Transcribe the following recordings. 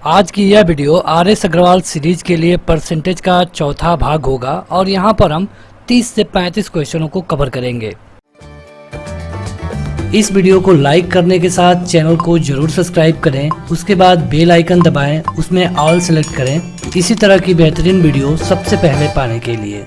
आज की यह वीडियो आर.एस. अग्रवाल सीरीज के लिए परसेंटेज का चौथा भाग होगा और यहाँ पर हम 30 से 35 क्वेश्चनों को कवर करेंगे। इस वीडियो को लाइक करने के साथ चैनल को जरूर सब्सक्राइब करें, उसके बाद बेल आइकन दबाएं, उसमें ऑल सेलेक्ट करें इसी तरह की बेहतरीन वीडियो सबसे पहले पाने के लिए।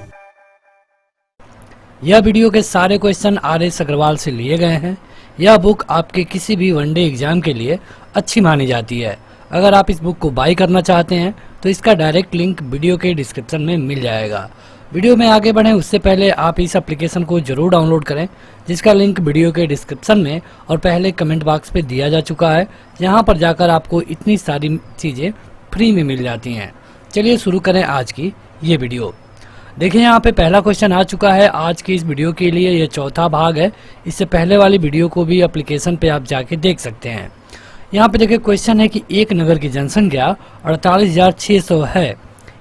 यह वीडियो के सारे क्वेश्चन आर.एस. अग्रवाल से लिए गए हैं। यह बुक आपके किसी भी वनडे एग्जाम के लिए अच्छी मानी जाती है। अगर आप इस बुक को बाय करना चाहते हैं तो इसका डायरेक्ट लिंक वीडियो के डिस्क्रिप्शन में मिल जाएगा। वीडियो में आगे बढ़ें उससे पहले आप इस एप्लीकेशन को जरूर डाउनलोड करें, जिसका लिंक वीडियो के डिस्क्रिप्शन में और पहले कमेंट बॉक्स पे दिया जा चुका है। यहाँ पर जाकर आपको इतनी सारी चीज़ें फ्री में मिल जाती हैं। चलिए शुरू करें आज की ये वीडियो। देखिए यहाँ पे पहला क्वेश्चन आ चुका है आज की इस वीडियो के लिए। ये चौथा भाग है। इससे पहले वाली वीडियो को भी एप्लीकेशन पे आप जाके देख सकते हैं। यहाँ पे देखिए क्वेश्चन है कि एक नगर की जनसंख्या 48,600 है।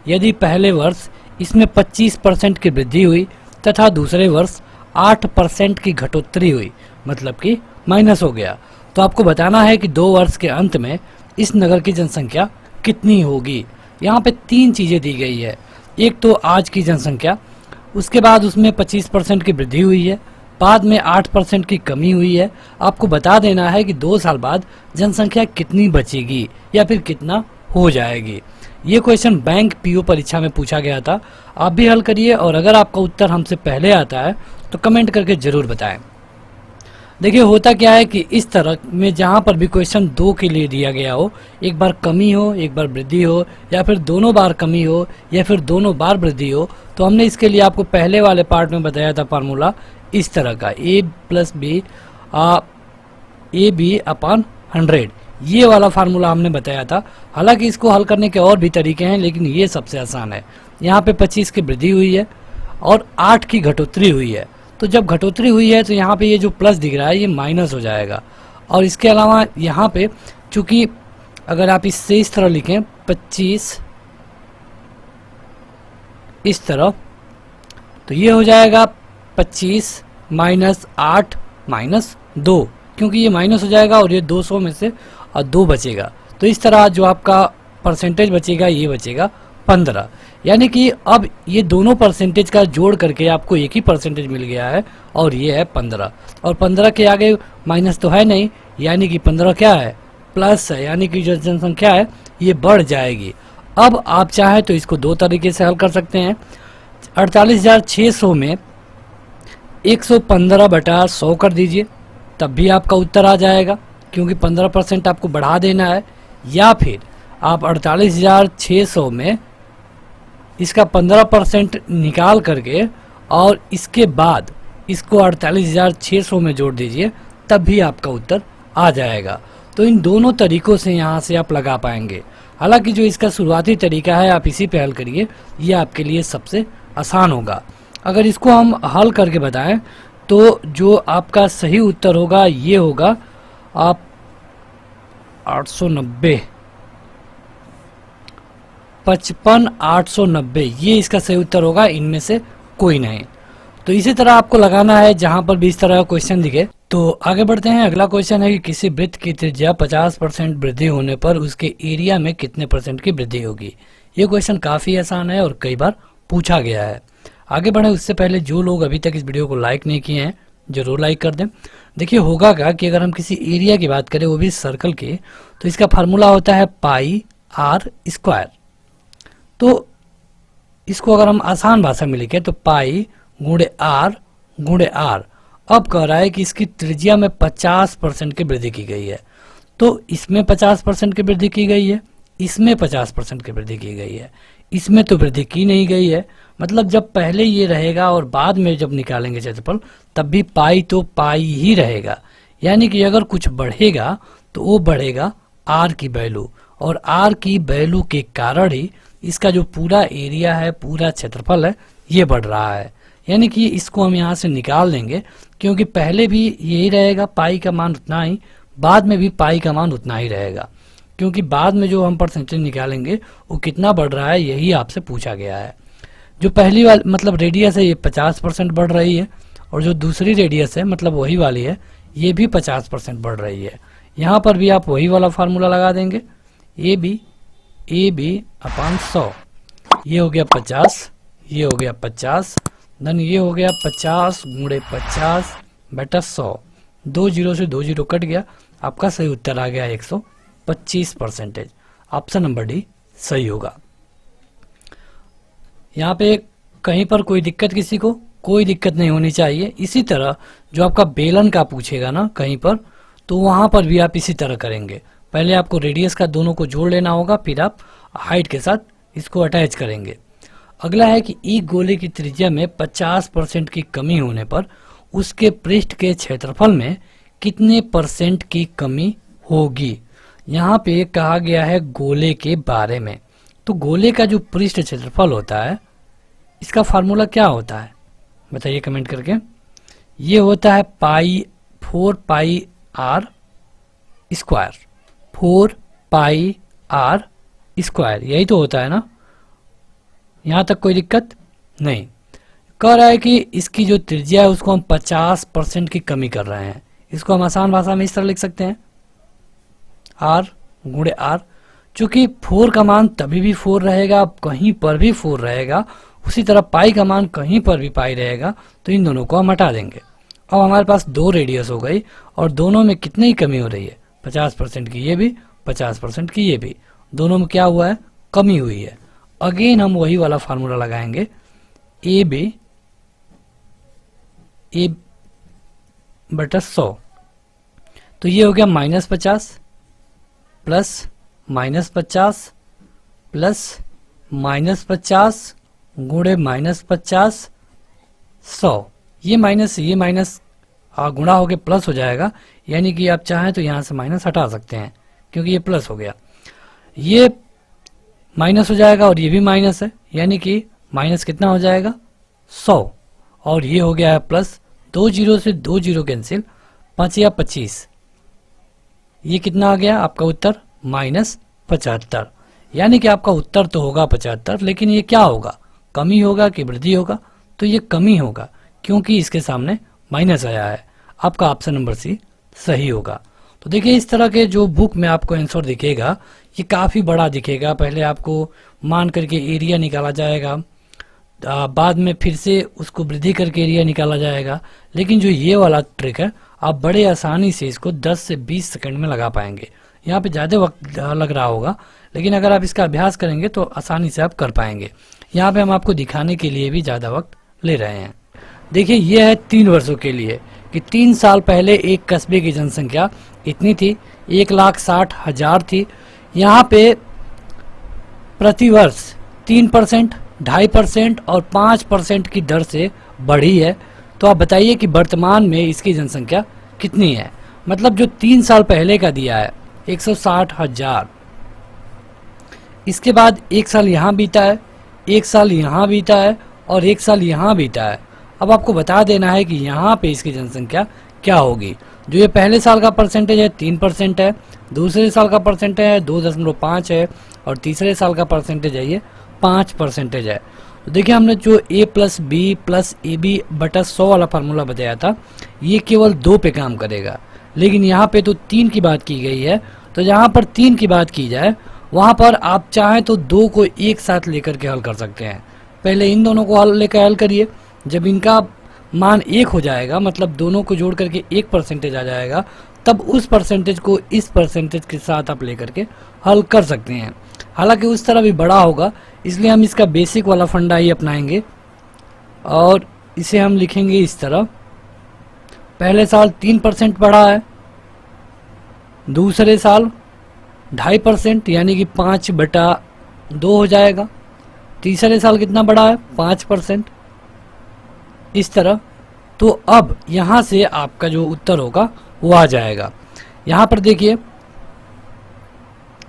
यदि पहले वर्ष इसमें 25% की वृद्धि हुई तथा दूसरे वर्ष 8% की घटोत्तरी हुई, मतलब कि माइनस हो गया, तो आपको बताना है कि 2 वर्ष के अंत में इस नगर की जनसंख्या कितनी होगी। यहाँ पे 3 चीज़ें दी गई है। एक तो आज की जनसंख्या, उसके बाद उसमें 25% की वृद्धि हुई है, बाद में 8% की कमी हुई है। आपको बता देना है कि 2 साल बाद जनसंख्या कितनी बचेगी या फिर कितना हो जाएगी। ये क्वेश्चन बैंक पीओ परीक्षा में पूछा गया था। आप भी हल करिए और अगर आपका उत्तर हमसे पहले आता है तो कमेंट करके ज़रूर बताएं। देखिए होता क्या है कि इस तरह में जहाँ पर भी क्वेश्चन 2 के लिए दिया गया हो, एक बार कमी हो एक बार वृद्धि हो या फिर दोनों बार कमी हो या फिर दोनों बार वृद्धि हो, तो हमने इसके लिए आपको पहले वाले पार्ट में बताया था फार्मूला इस तरह का a + b ab/100। ये वाला फार्मूला हमने बताया था। हालांकि इसको हल करने के और भी तरीके हैं, लेकिन ये सबसे आसान है। यहाँ पे 25 की वृद्धि हुई है और 8 की घटोत्तरी हुई है। तो जब घटोत्तरी हुई है तो यहाँ पे ये जो प्लस दिख रहा है ये माइनस हो जाएगा। और इसके अलावा यहाँ पे चूंकि अगर आप इससे इस तरह लिखें 25 इस तरह, तो ये हो जाएगा 25 - 8 - 2, क्योंकि ये माइनस हो जाएगा और ये 200 में से 2 बचेगा। तो इस तरह जो आपका परसेंटेज बचेगा ये बचेगा 15। यानी कि अब ये दोनों परसेंटेज का जोड़ करके आपको एक ही परसेंटेज मिल गया है और ये है 15। और 15 के आगे माइनस तो है नहीं, यानी कि 15 क्या है, प्लस है, यानी कि जो जनसंख्या है ये बढ़ जाएगी। अब आप चाहे तो इसको 2 तरीके से हल कर सकते हैं। 48,600 में 115/100 कर दीजिए, तब भी आपका उत्तर आ जाएगा, क्योंकि 15% आपको बढ़ा देना है। या फिर आप 48,600 में इसका 15% निकाल करके और इसके बाद इसको 48,600 में जोड़ दीजिए, तब भी आपका उत्तर आ जाएगा। तो इन दोनों तरीकों से यहाँ से आप लगा पाएंगे। हालांकि जो इसका शुरुआती तरीका है आप इसी पे हल करिए, ये आपके लिए सबसे आसान होगा। अगर इसको हम हल करके बताएं तो जो आपका सही उत्तर होगा ये होगा आप 890, 55,890, ये इसका सही उत्तर होगा, इनमें से कोई नहीं। तो इसी तरह आपको लगाना है जहां पर भी इस तरह का क्वेश्चन दिखे। तो आगे बढ़ते हैं। अगला क्वेश्चन है कि किसी वृत्त की त्रिज्या 50% वृद्धि होने पर उसके एरिया में कितने % की वृद्धि होगी। ये क्वेश्चन काफ़ी आसान है और कई बार पूछा गया है। आगे बढ़े उससे पहले जो लोग अभी तक इस वीडियो को लाइक नहीं किए हैं जरूर लाइक कर दें। देखिए होगा क्या कि अगर हम किसी एरिया की बात करें वो भी सर्कल के, तो इसका फार्मूला होता है πr²। तो इसको अगर हम आसान भाषा में लिखें तो पाई × r। अब कह रहा है कि इसकी त्रिज्या में 50% की वृद्धि की गई है। तो इसमें 50% की वृद्धि की गई है, इसमें 50% की वृद्धि की गई है, इसमें तो वृद्धि की नहीं गई है। मतलब जब पहले ये रहेगा और बाद में जब निकालेंगे क्षेत्रफल तब भी पाई तो पाई ही रहेगा। यानी कि अगर कुछ बढ़ेगा तो वो बढ़ेगा r की वैल्यू, और r की वैल्यू के कारण ही इसका जो पूरा एरिया है, पूरा क्षेत्रफल है, ये बढ़ रहा है। यानी कि इसको हम यहाँ से निकाल देंगे, क्योंकि पहले भी यही रहेगा पाई का मान उतना ही, बाद में भी पाई का मान उतना ही रहेगा, क्योंकि बाद में जो हम परसेंटेज निकालेंगे वो कितना बढ़ रहा है यही आपसे पूछा गया है। जो पहली वाली मतलब रेडियस है ये 50% बढ़ रही है, और जो दूसरी रेडियस है मतलब वही वाली है ये भी 50% बढ़ रही है। यहाँ पर भी आप वही वाला फार्मूला लगा देंगे, ए बी ए बी अपान 100, ये हो गया 50, ये हो गया 50, देन ये हो गया 50 गुणे 50 बटा 100, 2 जीरो से 2 जीरो कट गया, आपका सही उत्तर आ गया 125%। ऑप्शन नंबर डी सही होगा। यहाँ पे कहीं पर कोई दिक्कत किसी को, कोई दिक्कत नहीं होनी चाहिए। इसी तरह जो आपका बेलन का पूछेगा ना कहीं पर, तो वहाँ पर भी आप इसी तरह करेंगे। पहले आपको रेडियस का दोनों को जोड़ लेना होगा, फिर आप हाइट के साथ इसको अटैच करेंगे। अगला है कि एक गोले की त्रिज्या में 50% की कमी होने पर उसके पृष्ठ के क्षेत्रफल में कितने परसेंट की कमी होगी। यहाँ पे कहा गया है गोले के बारे में। तो गोले का जो पृष्ठ क्षेत्रफल होता है, इसका फार्मूला क्या होता है बताइए कमेंट करके। ये होता है 4 pi R square, 4 pi R square, यही तो होता है ना। यहाँ तक कोई दिक्कत नहीं। कह रहा है कि इसकी जो त्रिज्या है उसको हम 50% की कमी कर रहे हैं। इसको हम आसान भाषा में इस तरह लिख सकते हैं, आर गुणे आर। चूंकि 4 का मान तभी भी 4 रहेगा, कहीं पर भी 4 रहेगा, उसी तरह पाई का मान कहीं पर भी पाई रहेगा, तो इन दोनों को हम हटा देंगे। अब हमारे पास 2 रेडियस हो गई और दोनों में कितनी कमी हो रही है, 50% की ये भी, 50% की ये भी, दोनों में क्या हुआ है, कमी हुई है। अगेन हम वही वाला फार्मूला लगाएंगे, ए बी ए बटा 100, तो ये हो गया -50 प्लस -50 प्लस -50 गुणे -50 100, ये माइनस गुणा होके प्लस हो जाएगा, यानी कि आप चाहें तो यहाँ से माइनस हटा सकते हैं क्योंकि ये प्लस हो गया। ये माइनस हो जाएगा और ये भी माइनस है, यानी कि माइनस कितना हो जाएगा 100, और ये हो गया है प्लस। 2 जीरो से 2 जीरो कैंसिल, 5 या 25, ये कितना आ गया आपका उत्तर -75, यानी कि आपका उत्तर तो होगा 75, लेकिन ये क्या होगा, कमी होगा कि वृद्धि होगा, तो ये कमी होगा क्योंकि इसके सामने माइनस आया है। आपका ऑप्शन नंबर सी सही होगा। तो देखिए इस तरह के जो बुक में आपको आंसर दिखेगा ये काफ़ी बड़ा दिखेगा। पहले आपको मान करके एरिया निकाला जाएगा, बाद में फिर से उसको वृद्धि करके एरिया निकाला जाएगा, लेकिन जो ये वाला ट्रिक है आप बड़े आसानी से इसको 10 से 20 सेकंड में लगा पाएंगे। यहाँ पे ज़्यादा वक्त लग रहा होगा, लेकिन अगर आप इसका अभ्यास करेंगे तो आसानी से आप कर पाएंगे। यहाँ पे हम आपको दिखाने के लिए भी ज़्यादा वक्त ले रहे हैं। देखिए ये है 3 वर्षों के लिए कि 3 साल पहले एक कस्बे की जनसंख्या इतनी थी, 1,60,000 थी। यहाँ पे प्रतिवर्ष 3%, 2.5% और 5% की दर से बढ़ी है। तो आप बताइए कि वर्तमान में इसकी जनसंख्या कितनी है। मतलब जो 3 साल पहले का दिया है 160,000, इसके बाद 1 साल यहाँ बीता है, 1 साल यहाँ बीता है और 1 साल यहाँ बीता है। अब आपको बता देना है कि यहाँ पे इसकी जनसंख्या क्या होगी। जो ये पहले साल का परसेंटेज है 3% है, दूसरे साल का परसेंटेज है 2.5 है और तीसरे साल का परसेंटेज है ये 5% है। तो देखिए हमने जो a plus B plus A B बटा 100 वाला फार्मूला बताया था, ये केवल 2 पे काम करेगा, लेकिन यहाँ पे तो 3 की बात की गई है। तो जहाँ पर 3 की बात की जाए वहाँ पर आप चाहें तो 2 को एक साथ लेकर के हल कर सकते हैं। पहले इन दोनों को लेकर हल करिए, जब इनका मान 1 हो जाएगा, मतलब दोनों को जोड़ करके 1% आ जाएगा, तब उस परसेंटेज को इस परसेंटेज के साथ आप लेकर के हल कर सकते हैं। हालांकि उस तरह भी बड़ा होगा, इसलिए हम इसका बेसिक वाला फंडा ही अपनाएंगे और इसे हम लिखेंगे इस तरह। पहले साल 3% बढ़ा है, दूसरे साल 2.5% यानी कि 5/2 हो जाएगा, तीसरे साल कितना बढ़ा है 5%, इस तरह। तो अब यहाँ से आपका जो उत्तर होगा वो आ जाएगा। यहाँ पर देखिए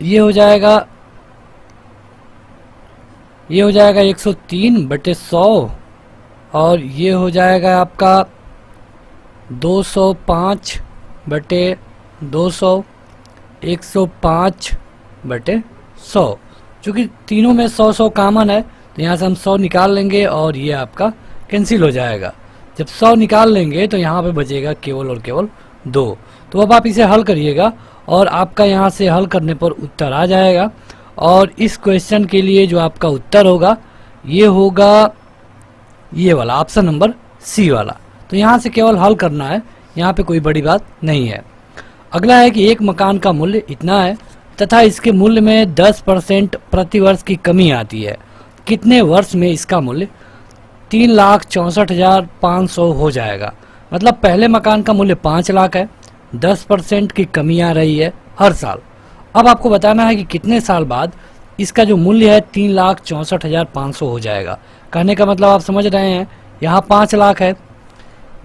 ये हो जाएगा 103/100 और ये हो जाएगा आपका 205/200, 105/100। चूँकि तीनों में 100 कॉमन है तो यहाँ से हम 100 निकाल लेंगे और ये आपका कैंसिल हो जाएगा। जब 100 निकाल लेंगे तो यहाँ पे बचेगा केवल और केवल 2। तो अब आप इसे हल करिएगा और आपका यहाँ से हल करने पर उत्तर आ जाएगा। और इस क्वेश्चन के लिए जो आपका उत्तर होगा ये होगा ये वाला ऑप्शन नंबर सी वाला। तो यहाँ से केवल हल करना है, यहाँ पे कोई बड़ी बात नहीं है। अगला है कि एक मकान का मूल्य इतना है तथा इसके मूल्य में 10% प्रति वर्ष की कमी आती है, कितने वर्ष में इसका मूल्य 3,64,500 हो जाएगा। मतलब पहले मकान का मूल्य 5 लाख है, 10% की कमी आ रही है हर साल। अब आपको बताना है कि कितने साल बाद इसका जो मूल्य है 3,64,500 हो जाएगा। कहने का मतलब आप समझ रहे हैं, यहाँ 5 लाख है,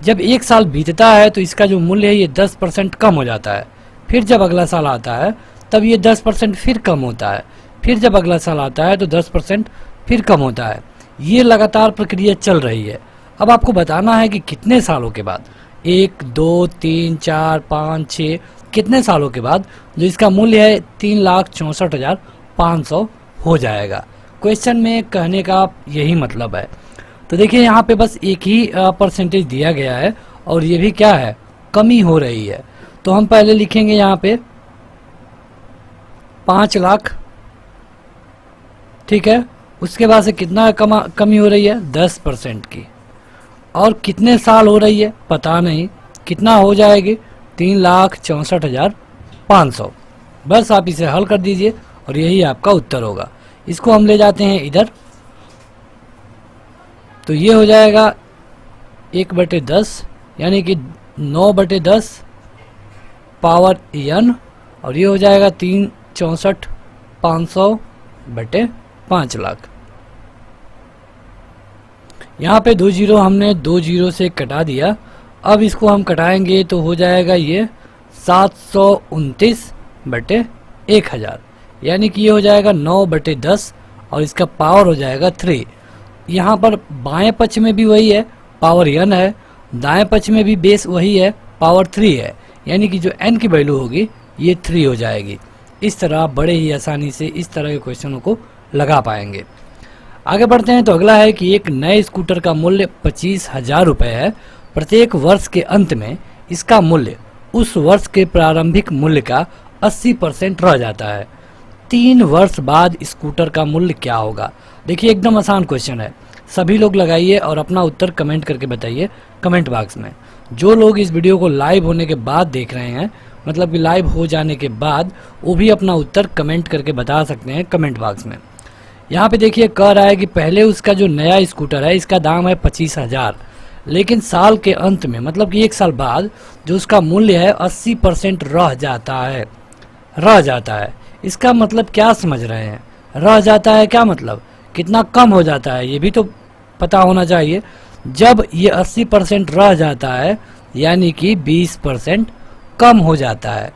जब एक साल बीतता है तो इसका जो मूल्य है ये 10% कम हो जाता है। फिर जब अगला साल आता है तब ये 10% फिर कम होता है, फिर जब अगला साल आता है तो 10% फिर कम होता है। ये लगातार प्रक्रिया चल रही है। अब आपको बताना है कि कितने सालों के बाद, 1, 2, 3, 4, 5, 6, कितने सालों के बाद जो इसका मूल्य है 3,64,500 हो जाएगा। क्वेश्चन में कहने का यही मतलब है। तो देखिए यहाँ पे बस एक ही परसेंटेज दिया गया है और ये भी क्या है, कमी हो रही है। तो हम पहले लिखेंगे यहाँ पे 5 लाख, ठीक है। उसके बाद से कितना कमी हो रही है, 10% की। और कितने साल हो रही है पता नहीं, कितना हो जाएगी 3,64,500। बस आप इसे हल कर दीजिए और यही आपका उत्तर होगा। इसको हम ले जाते हैं इधर, तो ये हो जाएगा 1/10 यानी कि 9/10 पावर n, और ये हो जाएगा 3,64,500/5 लाख। यहाँ पे 2 जीरो हमने 2 जीरो से कटा दिया। अब इसको हम कटाएंगे तो हो जाएगा ये 729/1000, यानी कि ये हो जाएगा 9/10 और इसका पावर हो जाएगा 3। यहाँ पर बाएं पक्ष में भी वही है, पावर n है, दाएं पक्ष में भी बेस वही है, पावर 3 है, यानी कि जो n की वैल्यू होगी ये 3 हो जाएगी। इस तरह बड़े ही आसानी से इस तरह के क्वेश्चनों को लगा पाएंगे। आगे बढ़ते हैं। तो अगला है कि एक नए स्कूटर का मूल्य 25,000 रुपये है। प्रत्येक वर्ष के अंत में इसका मूल्य उस वर्ष के प्रारंभिक मूल्य का 80% रह जाता है। 3 वर्ष बाद स्कूटर का मूल्य क्या होगा। देखिए एकदम आसान क्वेश्चन है, सभी लोग लगाइए और अपना उत्तर कमेंट करके बताइए कमेंट बॉक्स में। जो लोग इस वीडियो को लाइव होने के बाद देख रहे हैं, मतलब कि लाइव हो जाने के बाद, वो भी अपना उत्तर कमेंट करके बता सकते हैं कमेंट बॉक्स में। यहाँ पे देखिए कह रहा है कि पहले उसका जो नया स्कूटर है इसका दाम है 25,000, लेकिन साल के अंत में मतलब कि 1 साल बाद जो उसका मूल्य है 80% रह जाता है। इसका मतलब क्या समझ रहे हैं, रह जाता है क्या मतलब, कितना कम हो जाता है ये भी तो पता होना चाहिए। जब ये 80% रह जाता है यानी कि 20% कम हो जाता है।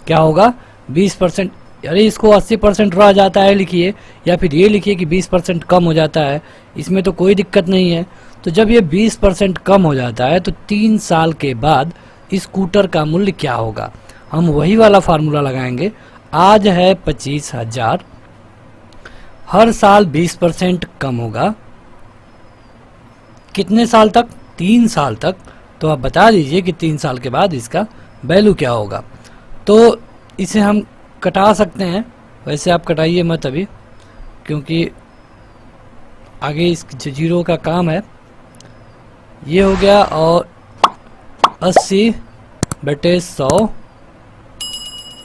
क्या होगा, 20%, अरे इसको 80% रह जाता है लिखिए, या फिर ये लिखिए कि 20% कम हो जाता है, इसमें तो कोई दिक्कत नहीं है। तो जब ये 20% कम हो जाता है तो 3 साल के बाद स्कूटर का मूल्य क्या होगा। हम वही वाला फार्मूला लगाएंगे। आज है 25,000, हर साल 20% कम होगा, कितने साल तक, 3 साल तक। तो आप बता दीजिए कि 3 साल के बाद इसका वैल्यू क्या होगा। तो इसे हम कटा सकते हैं, वैसे आप कटाइए मत अभी, क्योंकि आगे इस जीरो का काम है। ये हो गया, और 80/100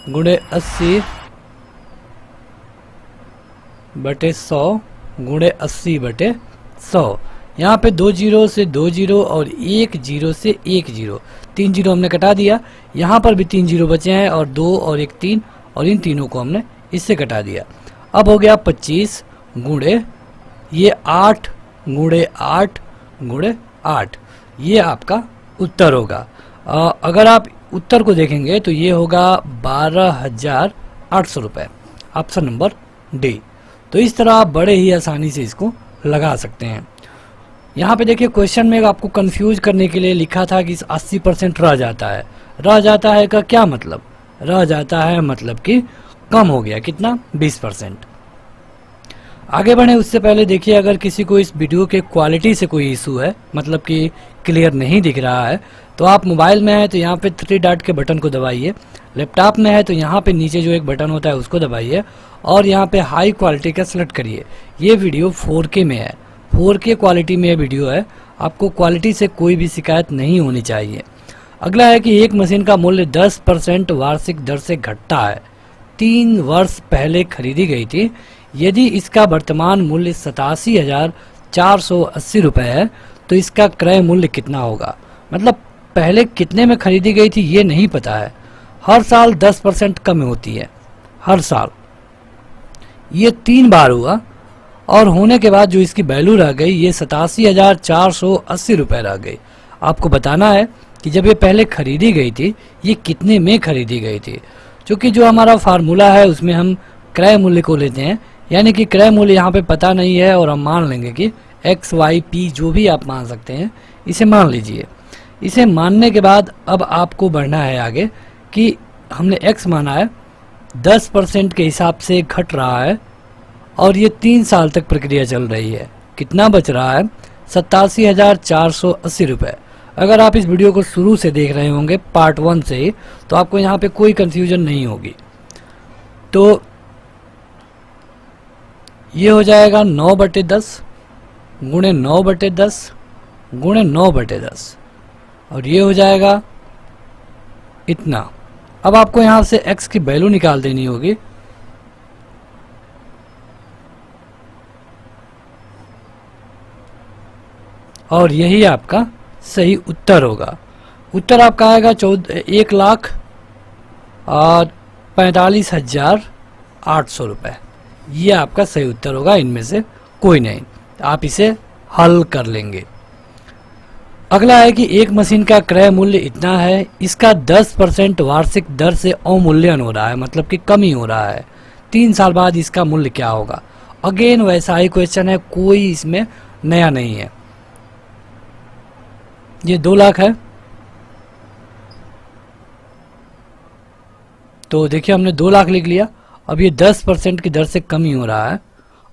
गुणे 80/100 गुणे 80/100। यहाँ पे 2 जीरो से 2 जीरो और 1 जीरो से 1 जीरो, 3 जीरो हमने कटा दिया। यहाँ पर भी 3 जीरो बचे हैं, और 2 और 1 3, और इन तीनों को हमने इससे कटा दिया। अब हो गया 25 गुणे ये 8 गुणे 8 गुणे 8, ये आपका उत्तर होगा। अगर आप उत्तर को देखेंगे तो ये होगा 12,800 रुपये, ऑप्शन नंबर डी। तो इस तरह आप बड़े ही आसानी से इसको लगा सकते हैं। यहाँ पे देखिए क्वेश्चन में आपको कंफ्यूज करने के लिए लिखा था कि 80% रह जाता है। रह जाता है का क्या मतलब, रह जाता है मतलब कि कम हो गया, कितना, 20%। आगे बढ़े उससे पहले देखिए, अगर किसी को इस वीडियो के क्वालिटी से कोई इशू है, मतलब कि क्लियर नहीं दिख रहा है, तो आप मोबाइल में है तो यहाँ पे 3 डॉट के बटन को दबाइए, लैपटॉप में है तो यहाँ पे नीचे जो एक बटन होता है उसको दबाइए और यहाँ पे हाई क्वालिटी का सेलेक्ट करिए। ये वीडियो 4K में है, 4K क्वालिटी में ये वीडियो है, आपको क्वालिटी से कोई भी शिकायत नहीं होनी चाहिए। अगला है कि एक मशीन का मूल्य 10% वार्षिक दर से घटता है, 3 वर्ष पहले खरीदी गई थी, यदि इसका वर्तमान मूल्य 87,480 रुपये है तो इसका क्रय मूल्य कितना होगा। मतलब पहले कितने में खरीदी गई थी ये नहीं पता है। हर साल 10% कम होती है, हर साल। ये 3 बार हुआ और होने के बाद जो इसकी वैल्यू रह गई ये 87,480 रुपये रह गई। आपको बताना है कि जब ये पहले खरीदी गई थी ये कितने में खरीदी गई थी। क्योंकि जो हमारा फार्मूला है उसमें हम क्रय मूल्य को लेते हैं, यानी कि क्रय मूल्य यहाँ पे पता नहीं है और हम मान लेंगे कि एक्स वाई पी जो भी आप मान सकते हैं इसे मान लीजिए। इसे मानने के बाद अब आपको बढ़ना है आगे कि हमने x माना है, 10% के हिसाब से घट रहा है और ये 3 साल तक प्रक्रिया चल रही है। कितना बच रहा है? 87,480 रुपये। अगर आप इस वीडियो को शुरू से देख रहे होंगे पार्ट 1 से ही तो आपको यहाँ पे कोई कंफ्यूजन नहीं होगी। तो ये हो जाएगा 9/10 गुणे 9/10 गुणे 9/10 और ये हो जाएगा इतना। अब आपको यहाँ से x की वैल्यू निकाल देनी होगी। और यही आपका सही उत्तर होगा। उत्तर आपका आएगा 1,45,800 रुपये। ये आपका सही उत्तर होगा, इनमें से कोई नहीं। आप इसे हल कर लेंगे। अगला है कि एक मशीन का क्रय मूल्य इतना है, इसका 10% वार्षिक दर से अवमूल्यन हो रहा है, मतलब कि कमी हो रहा है। 3 साल बाद इसका मूल्य क्या होगा। अगेन वैसा ही क्वेश्चन है, कोई इसमें नया नहीं है। ये 2 लाख है तो देखिए हमने 2 लाख लिख लिया। अब ये 10% की दर से कमी हो रहा है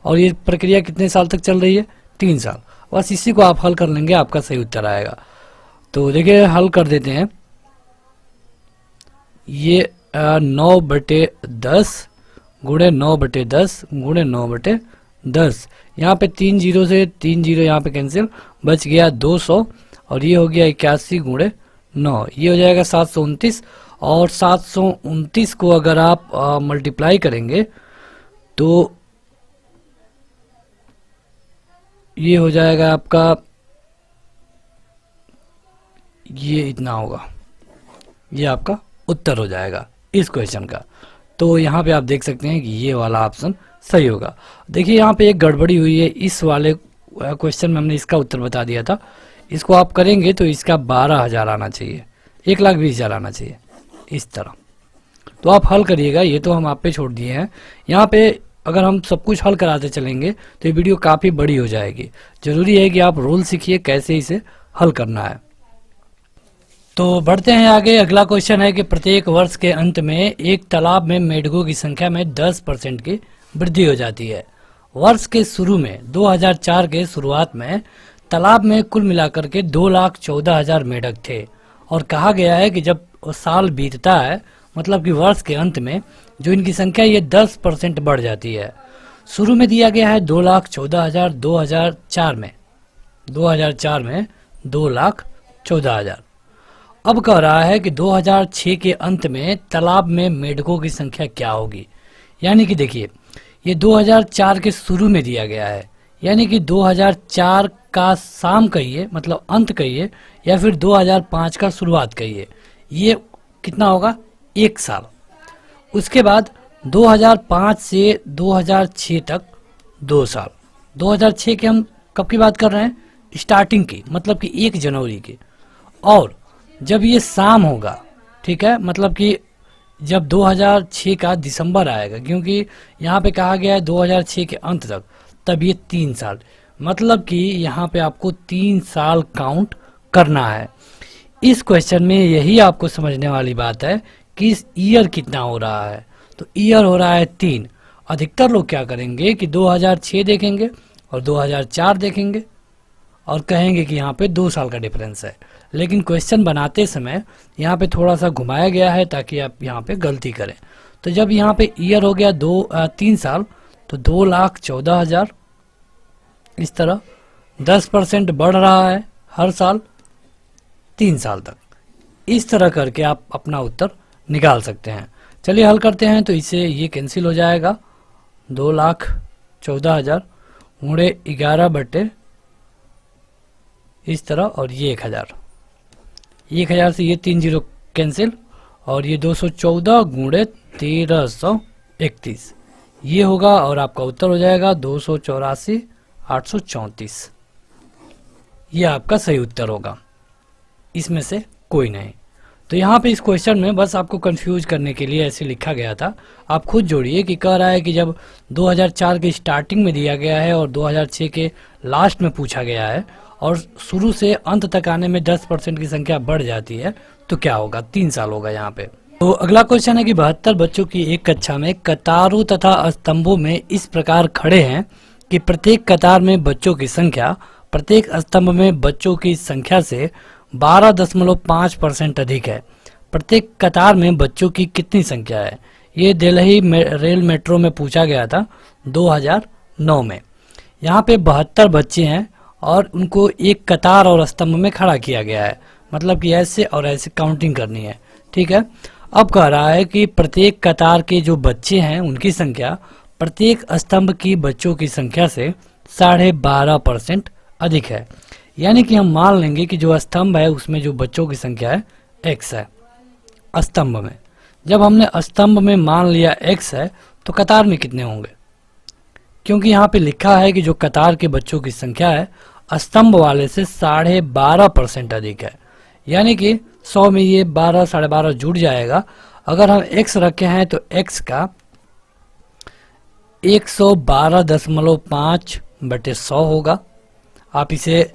और ये प्रक्रिया कितने साल तक चल रही है? 3 साल। बस इसी को आप हल कर लेंगे, आपका सही उत्तर आएगा। तो देखिए हल कर देते हैं। ये 9/10 गुणे 9/10 गुणे 9/10। यहाँ पे 3 जीरो से 3 जीरो यहाँ पे कैंसिल, बच गया 200 और ये हो गया 81 गुणे 9, ये हो जाएगा 729। और 729 को अगर आप मल्टीप्लाई करेंगे तो ये हो जाएगा आपका, ये इतना होगा, ये आपका उत्तर हो जाएगा इस क्वेश्चन का। तो यहाँ पे आप देख सकते हैं कि ये वाला ऑप्शन सही होगा। देखिए यहाँ पे एक गड़बड़ी हुई है, इस वाले क्वेश्चन में हमने इसका उत्तर बता दिया था। इसको आप करेंगे तो इसका 12,000 आना चाहिए, 1,20,000 आना चाहिए इस तरह। तो आप हल करिएगा, ये तो हम आप पे छोड़ दिए हैं। यहाँ पे अगर हम सब कुछ हल कराते चलेंगे तो ये वीडियो काफ़ी बड़ी हो जाएगी। ज़रूरी है कि आप रूल सीखिए कैसे इसे हल करना है। तो बढ़ते हैं आगे। अगला क्वेश्चन है कि प्रत्येक वर्ष के अंत में एक तालाब में मेढकों की संख्या में 10% की वृद्धि हो जाती है। वर्ष के शुरू में 2004 के शुरुआत में तालाब में कुल मिलाकर के 2,14,000 मेढक थे और कहा गया है कि जब साल बीतता है, मतलब कि वर्ष के अंत में, जो इनकी संख्या ये 10% बढ़ जाती है। शुरू में दिया गया है 2,14,000 2004 में 2,14,000। अब कह रहा है कि 2006 के अंत में तालाब में मेढकों की संख्या क्या होगी। यानी कि देखिए ये 2004 के शुरू में दिया गया है, यानी कि 2004 का शाम कहिए, मतलब अंत कहिए, या फिर 2005 का शुरुआत कहिए। ये कितना होगा? 1 साल। उसके बाद 2005 से 2006 तक 2 साल। 2006 के हम कब की बात कर रहे हैं? स्टार्टिंग की, मतलब कि 1 जनवरी की। और जब ये शाम होगा, ठीक है, मतलब कि जब 2006 का दिसंबर आएगा, क्योंकि यहाँ पे कहा गया है 2006 के अंत तक, तब ये 3 साल, मतलब कि यहाँ पे आपको 3 साल काउंट करना है। इस क्वेश्चन में यही आपको समझने वाली बात है कि इस ईयर कितना हो रहा है। तो ईयर हो रहा है 3। अधिकतर लोग क्या करेंगे कि 2006 देखेंगे और 2004 देखेंगे और कहेंगे कि यहाँ पे 2 साल का डिफरेंस है, लेकिन क्वेश्चन बनाते समय यहाँ पे थोड़ा सा घुमाया गया है ताकि आप यहाँ पे गलती करें। तो जब यहाँ पे ईयर हो गया 3 साल, तो 2,14,000 इस तरह 10% बढ़ रहा है हर साल 3 साल तक। इस तरह करके आप अपना उत्तर निकाल सकते हैं। चलिए हल करते हैं। तो इससे ये कैंसिल हो जाएगा, 2,14,000 गुणे 11 बटे इस तरह, और ये 1,000 से ये 3 जीरो कैंसिल, और ये 214 गुणे 1331 ये होगा, और आपका उत्तर हो जाएगा 284,834। ये आपका सही उत्तर होगा, इसमें से कोई नहीं। तो यहाँ पे इस क्वेश्चन में बस आपको कंफ्यूज करने के लिए ऐसे लिखा गया था। आप खुद जोड़िए कि कह रहा है कि जब 2004 के स्टार्टिंग में दिया गया है और 2006 के लास्ट में पूछा गया है और शुरू से अंत तक आने में 10% की संख्या बढ़ जाती है तो क्या होगा, 3 साल होगा यहाँ पे। तो अगला क्वेश्चन है कि 72 बच्चों की एक कक्षा में कतारों तथा स्तंभों में इस प्रकार खड़े हैं कि प्रत्येक कतार में बच्चों की संख्या प्रत्येक स्तंभ में बच्चों की संख्या से 12.5% अधिक है। प्रत्येक कतार में बच्चों की कितनी संख्या है? ये दिल्ली रेल मेट्रो में पूछा गया था 2009 में। यहाँ पे 72 बच्चे हैं और उनको एक कतार और स्तंभ में खड़ा किया गया है, मतलब कि ऐसे और ऐसे काउंटिंग करनी है, ठीक है। अब कह रहा है कि प्रत्येक कतार के जो बच्चे हैं उनकी संख्या प्रत्येक स्तंभ की बच्चों की संख्या से 12.5% अधिक है। यानी कि हम मान लेंगे कि जो स्तंभ है उसमें जो बच्चों की संख्या है x है स्तंभ में। जब हमने स्तंभ में मान लिया x है तो कतार में कितने होंगे, क्योंकि यहाँ पे लिखा है कि जो कतार के बच्चों की संख्या है स्तंभ वाले से 12.5% अधिक है। यानी कि 100 में ये 12 12.5 जुड़ जाएगा। अगर हम x रखे हैं तो x का 112.5/100 होगा। आप इसे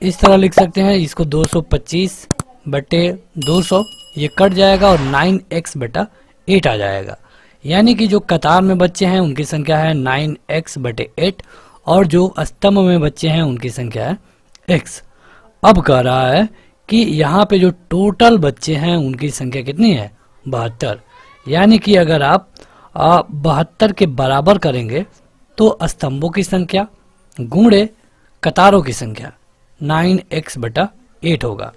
इस तरह लिख सकते हैं, इसको 225/200 ये कट जाएगा और 9x/8 आ जाएगा। यानी कि जो कतार में बच्चे हैं उनकी संख्या है 9x/8 और जो स्तंभ में बच्चे हैं उनकी संख्या है x। अब कह रहा है कि यहाँ पे जो टोटल बच्चे हैं उनकी संख्या कितनी है, 72। यानी कि अगर आप 72 के बराबर करेंगे तो स्तंभों की संख्या गुणे कतारों की संख्या 9x/8 होगा।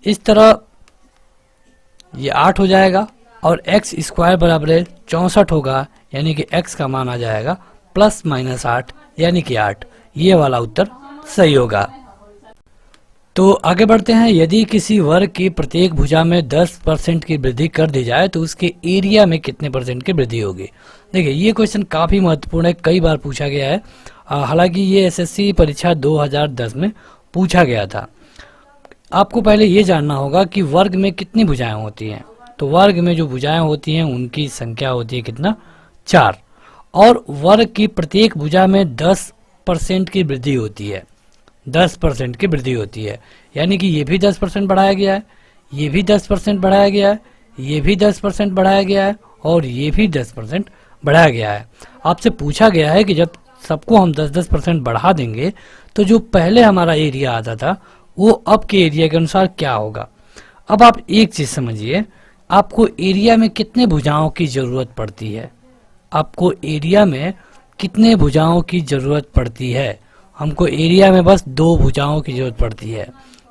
इस तरह ये 8 हो जाएगा और x स्क्वायर बराबर 64 होगा। यानी कि x का मान आ जाएगा ±8 यानी कि 8। ये वाला उत्तर सही होगा। तो आगे बढ़ते हैं। यदि किसी वर्ग की प्रत्येक भुजा में 10% की वृद्धि कर दी जाए तो उसके एरिया में कितने % की वृद्धि होगी। देखिए ये क्वेश्चन काफ़ी महत्वपूर्ण है, कई बार पूछा गया है। हालांकि ये एसएससी परीक्षा 2010 में पूछा गया था। आपको पहले ये जानना होगा कि वर्ग में कितनी भुजाएं होती हैं। तो वर्ग में जो भुजाएं होती हैं उनकी संख्या होती है कितना, 4। और वर्ग की प्रत्येक भुजा में 10% की वृद्धि होती है, 10% की वृद्धि होती है। यानी कि ये भी 10% बढ़ाया गया है, ये भी 10% बढ़ाया गया है, ये भी 10% बढ़ाया गया है और ये भी 10% बढ़ाया गया है। आपसे पूछा गया है कि जब सबको हम 10-10% बढ़ा देंगे तो जो पहले हमारा एरिया आता था वो अब के एरिया के अनुसार क्या होगा। अब आप एक चीज़ समझिए, आपको एरिया में कितने भुजाओं की ज़रूरत पड़ती है, आपको एरिया में कितने भुजाओं की ज़रूरत पड़ती है। हमको एरिया में बस 2 भुजाओं की ज़रूरत पड़ती है,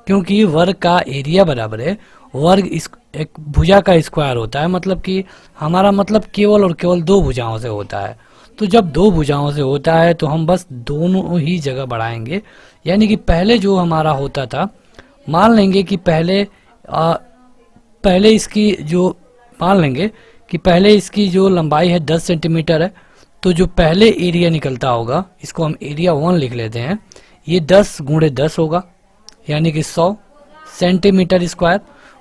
क्योंकि वर्ग का एरिया बराबर है वर्ग एक भुजा का स्क्वायर होता है। मतलब कि हमारा मतलब केवल और केवल 2 भुजाओं से होता है। तो जब 2 भुजाओं से होता है तो हम बस दोनों ही जगह बढ़ाएंगे। यानी कि पहले जो हमारा होता था, मान लेंगे कि पहले इसकी जो मान लेंगे कि पहले इसकी जो लंबाई है 10 सेंटीमीटर है, तो जो पहले एरिया निकलता होगा इसको हम एरिया 1 लिख लेते हैं। ये 10 गुणे 10 होगा यानी कि 100 सेंटीमीटर स्क्वायर।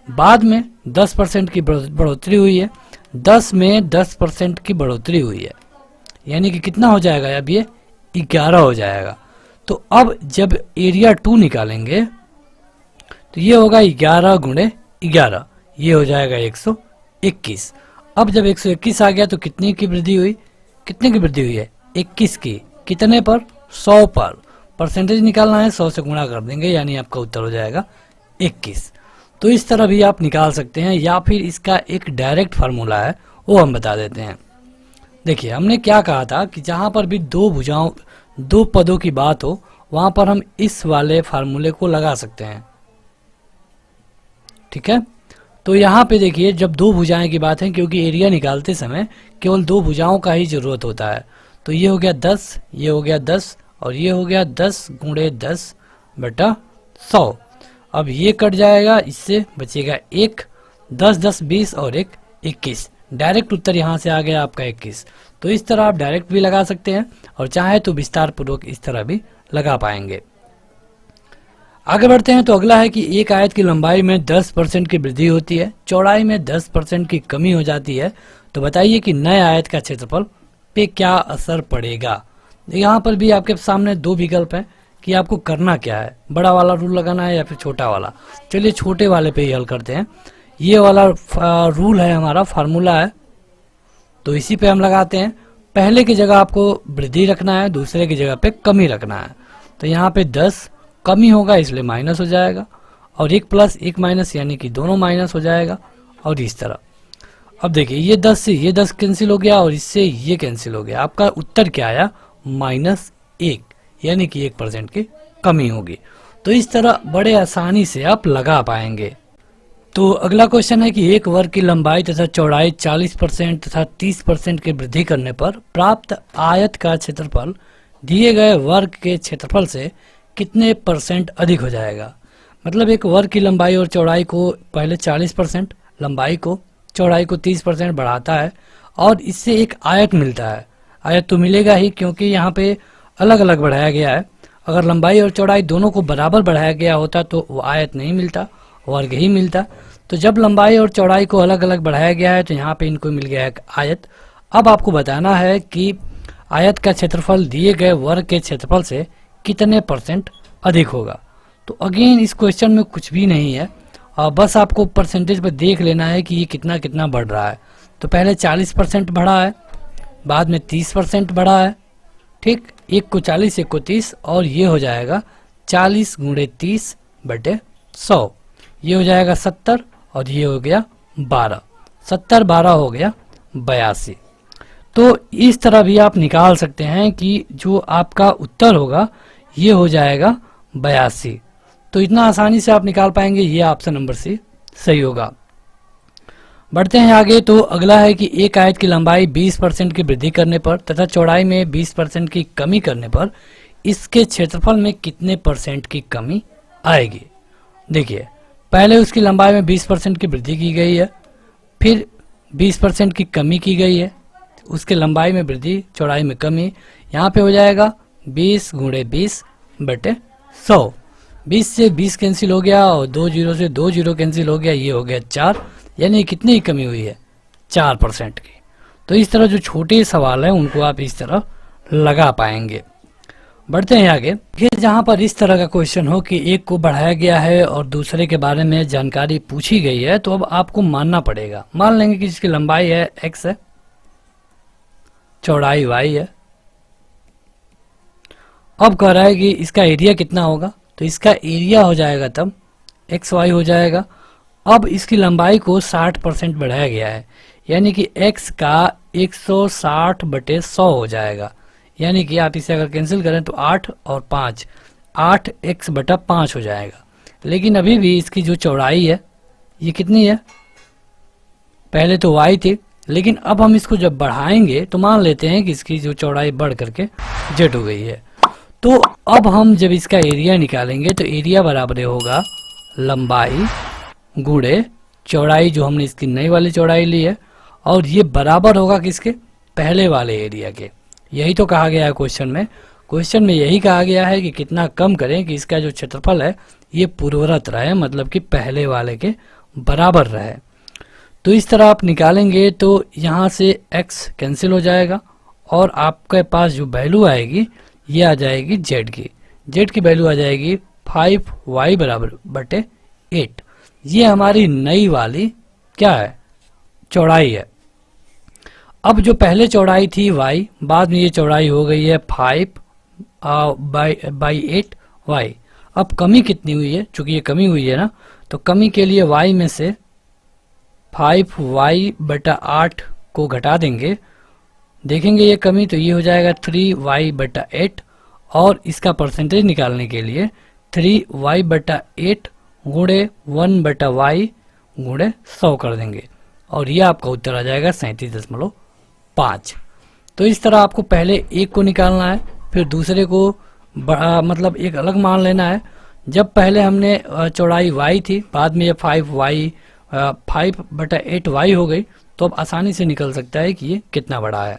बाद में 10% की बढ़ोतरी हुई है, 10 में 10% की बढ़ोतरी हुई है, यानी कि कितना हो जाएगा, अब ये 11 हो जाएगा। तो अब जब एरिया 2 निकालेंगे तो ये होगा 11 गुणे 11, ये हो जाएगा 121। अब जब 121 आ गया तो कितने की वृद्धि हुई, कितने की वृद्धि हुई है, 21 की। कितने पर, 100 पर। परसेंटेज निकालना है 100 से गुणा कर देंगे, यानी आपका उत्तर हो जाएगा 21। तो इस तरह भी आप निकाल सकते हैं, या फिर इसका एक डायरेक्ट फार्मूला है वो हम बता देते हैं। देखिए हमने क्या कहा था कि जहाँ पर भी दो पदों की बात हो वहाँ पर हम इस वाले फार्मूले को लगा सकते हैं, ठीक है। तो यहाँ पे देखिए जब दो भुजाएं की बात है, क्योंकि एरिया निकालते समय केवल दो भुजाओं का ही जरूरत होता है, तो ये हो गया 10, ये हो गया 10 और ये हो गया 10 गुणे 10 बटा 100। अब ये कट जाएगा, इससे बचेगा 1, 10 10 20 और 1 21। डायरेक्ट उत्तर यहाँ से आ गया आपका 21। तो इस तरह आप डायरेक्ट भी लगा सकते हैं और चाहे तो विस्तार पूर्वक इस तरह भी लगा पाएंगे। आगे बढ़ते हैं। तो अगला है कि एक आयत की लंबाई में 10% की वृद्धि होती है, चौड़ाई में 10% की कमी हो जाती है, तो बताइए कि नए आयत का क्षेत्रफल पे क्या असर पड़ेगा। यहाँ पर भी आपके सामने दो विकल्प हैं कि आपको करना क्या है, बड़ा वाला रूल लगाना है या फिर छोटा वाला। चलिए छोटे वाले पे ही हल करते हैं। ये वाला रूल है हमारा, फार्मूला है, तो इसी पे हम लगाते हैं। पहले की जगह आपको वृद्धि रखना है, दूसरे की जगह पे कमी रखना है। तो यहाँ पे 10 कमी होगा इसलिए माइनस हो जाएगा, और 1 प्लस 1 माइनस यानी कि दोनों माइनस हो जाएगा, और इस तरह। अब देखिए ये 10 से ये 10 कैंसिल हो गया और इससे ये कैंसिल हो गया। आपका उत्तर क्या आया? -1, यानी कि 1% की कमी होगी। तो इस तरह बड़े आसानी से आप लगा पाएंगे। तो अगला क्वेश्चन है कि एक वर्ग की लंबाई तथा चौड़ाई 40% तथा 30% की वृद्धि करने पर प्राप्त आयत का क्षेत्रफल दिए गए वर्ग के क्षेत्रफल से कितने % अधिक हो जाएगा। मतलब एक वर्ग की लंबाई और चौड़ाई को पहले 40%, लंबाई को चौड़ाई को 30% बढ़ाता है और इससे एक आयत मिलता है। आयत तो मिलेगा ही क्योंकि यहाँ पे अलग अलग बढ़ाया गया है। अगर लंबाई और चौड़ाई दोनों को बराबर बढ़ाया गया होता तो वो आयत नहीं मिलता, वर्ग ही मिलता। तो जब लंबाई और चौड़ाई को अलग अलग बढ़ाया गया है तो यहाँ पे इनको मिल गया है आयत। अब आपको बताना है कि आयत का क्षेत्रफल दिए गए वर्ग के क्षेत्रफल से कितने % अधिक होगा। तो अगेन इस क्वेश्चन में कुछ भी नहीं है, और बस आपको परसेंटेज पर देख लेना है कि ये कितना कितना बढ़ रहा है। तो पहले 40% बढ़ा है, बाद में 30% बढ़ा है, ठीक, एक को 40 एक को 30, और ये हो जाएगा 40 गुणे 30 बटे 100, ये हो जाएगा 70 और ये हो गया 12, 70 12 हो गया 82। तो इस तरह भी आप निकाल सकते हैं कि जो आपका उत्तर होगा ये हो जाएगा 82। तो इतना आसानी से आप निकाल पाएंगे, ये ऑप्शन नंबर सी सही होगा। बढ़ते हैं आगे। तो अगला है कि एक आयत की लंबाई 20% की वृद्धि करने पर तथा चौड़ाई में 20% की कमी करने पर इसके क्षेत्रफल में कितने % की कमी आएगी। देखिए पहले उसकी लंबाई में 20% की वृद्धि की गई है, फिर 20% की कमी की गई है, उसके लंबाई में वृद्धि चौड़ाई में कमी। यहाँ पे हो जाएगा 20 गुणे 20 बटे 100। 20 से 20 कैंसिल हो गया और 2 जीरो से 2 जीरो कैंसिल हो गया, ये हो गया 4, यानी कितनी कमी हुई है? 4% की। तो इस तरह जो छोटे सवाल हैं उनको आप इस तरह लगा पाएंगे। बढ़ते हैं आगे। जहाँ पर इस तरह का क्वेश्चन हो कि एक को बढ़ाया गया है और दूसरे के बारे में जानकारी पूछी गई है, तो अब आपको मानना पड़ेगा। मान लेंगे कि इसकी लंबाई है x है, चौड़ाई y है। अब कह रहा है कि इसका एरिया कितना होगा, तो इसका एरिया हो जाएगा तब xy हो जाएगा। अब इसकी लंबाई को 60% बढ़ाया गया है, यानी कि x का 160 बटे 100 हो जाएगा, यानी कि आप इसे अगर कैंसिल करें तो 8 और 5, 8x बटा 5 हो जाएगा। लेकिन अभी भी इसकी जो चौड़ाई है ये कितनी है? पहले तो y थी, लेकिन अब हम इसको जब बढ़ाएंगे तो मान लेते हैं कि इसकी जो चौड़ाई बढ़ करके z हो गई है। तो अब हम जब इसका एरिया निकालेंगे तो एरिया बराबर होगा लंबाई गुणे चौड़ाई, जो हमने इसकी नई वाली चौड़ाई ली है, और ये बराबर होगा किसके? पहले वाले एरिया के। यही तो कहा गया है क्वेश्चन में। क्वेश्चन में यही कहा गया है कि कितना कम करें कि इसका जो क्षेत्रफल है ये पूर्ववत रहे, मतलब कि पहले वाले के बराबर रहे। तो इस तरह आप निकालेंगे तो यहाँ से x कैंसिल हो जाएगा और आपके पास जो वैल्यू आएगी ये आ जाएगी z की वैल्यू आ जाएगी 5y बराबर बटे 8। ये हमारी नई वाली क्या है? चौड़ाई है। अब जो पहले चौड़ाई थी y, बाद में ये चौड़ाई हो गई है 5 बाई 8 वाई। अब कमी कितनी हुई है, चूंकि ये कमी हुई है ना, तो कमी के लिए y में से 5y/8 को घटा देंगे, देखेंगे ये कमी, तो ये हो जाएगा 3y/8, और इसका परसेंटेज निकालने के लिए 3y/8 गुणे 1/y गुणे 100 कर देंगे, और ये आपका उत्तर आ जाएगा 37.5। तो इस तरह आपको पहले एक को निकालना है, फिर दूसरे को मतलब एक अलग मान लेना है। जब पहले हमने चौड़ाई y थी, बाद में जब 5/8y हो गई, तो अब आसानी से निकल सकता है कि ये कितना बड़ा है।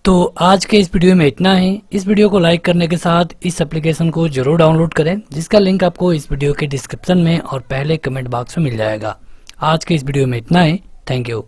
तो आज के इस वीडियो में इतना ही। इस वीडियो को लाइक करने के साथ इस एप्लीकेशन को जरूर डाउनलोड करें, जिसका लिंक आपको इस वीडियो के डिस्क्रिप्शन में और पहले कमेंट बॉक्स में मिल जाएगा। आज के इस वीडियो में इतना ही। Thank you.